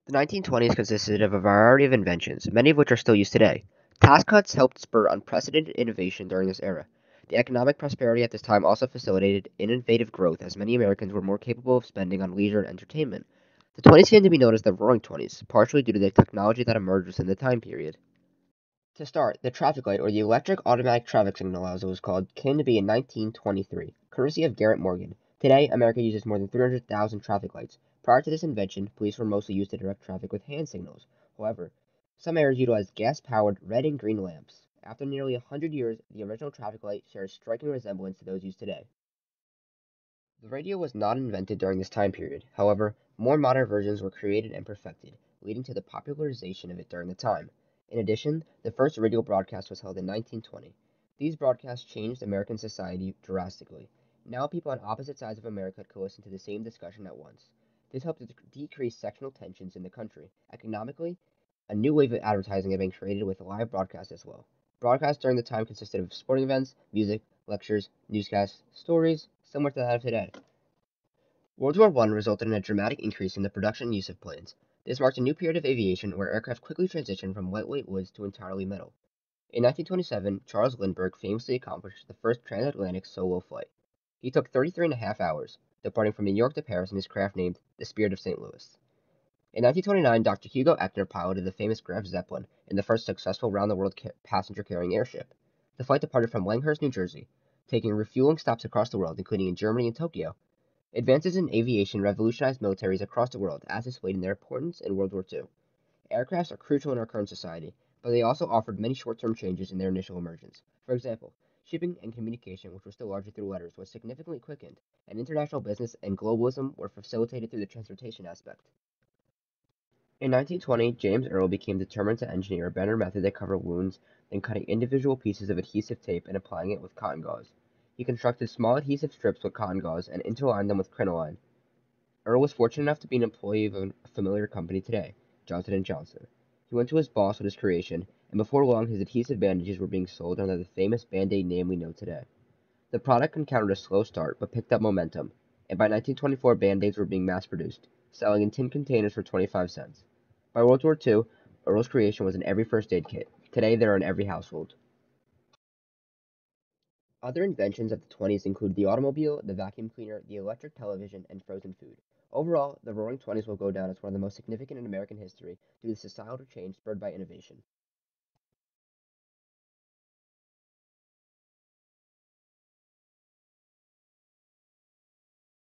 The 1920s consisted of a variety of inventions, many of which are still used today. Tax cuts helped spur unprecedented innovation during this era. The economic prosperity at this time also facilitated innovative growth, as many Americans were more capable of spending on leisure and entertainment. The 20s came to be known as the Roaring Twenties, partially due to the technology that emerged within the time period. To start, the traffic light, or the electric automatic traffic signal as it was called, came to be in 1923, courtesy of Garrett Morgan. Today, America uses more than 300,000 traffic lights. Prior to this invention, police were mostly used to direct traffic with hand signals. However, some areas utilized gas-powered red and green lamps. After nearly 100 years, the original traffic light shares striking resemblance to those used today. The radio was not invented during this time period. However, more modern versions were created and perfected, leading to the popularization of it during the time. In addition, the first radio broadcast was held in 1920. These broadcasts changed American society drastically. Now people on opposite sides of America could listen to the same discussion at once. This helped to decrease sectional tensions in the country. Economically, a new wave of advertising had been created with live broadcasts as well. Broadcasts during the time consisted of sporting events, music, lectures, newscasts, stories, similar to that of today. World War I resulted in a dramatic increase in the production and use of planes. This marked a new period of aviation where aircraft quickly transitioned from lightweight woods to entirely metal. In 1927, Charles Lindbergh famously accomplished the first transatlantic solo flight. He took 33.5 hours, departing from New York to Paris in his craft named the Spirit of St. Louis. In 1929, Dr. Hugo Eckner piloted the famous Graf Zeppelin in the first successful round-the-world passenger-carrying airship. The flight departed from Langhurst, New Jersey, taking refueling stops across the world, including in Germany and Tokyo. Advances in aviation revolutionized militaries across the world, as displayed in their importance in World War II. Aircrafts are crucial in our current society, but they also offered many short-term changes in their initial emergence. For example, shipping and communication, which was still largely through letters, was significantly quickened, and international business and globalism were facilitated through the transportation aspect. In 1920, James Earl became determined to engineer a better method to cover wounds than cutting individual pieces of adhesive tape and applying it with cotton gauze. He constructed small adhesive strips with cotton gauze and interlined them with crinoline. Earl was fortunate enough to be an employee of a familiar company today, Johnson & Johnson. He went to his boss with his creation, and before long his adhesive bandages were being sold under the famous Band-Aid name we know today. The product encountered a slow start, but picked up momentum, and by 1924 Band-Aids were being mass-produced, selling in tin containers for 25 cents. By World War II, Earl's creation was in every first aid kit. Today they are in every household. Other inventions of the 20s include the automobile, the vacuum cleaner, the electric television, and frozen food. Overall, the Roaring Twenties will go down as one of the most significant in American history due to the societal change spurred by innovation.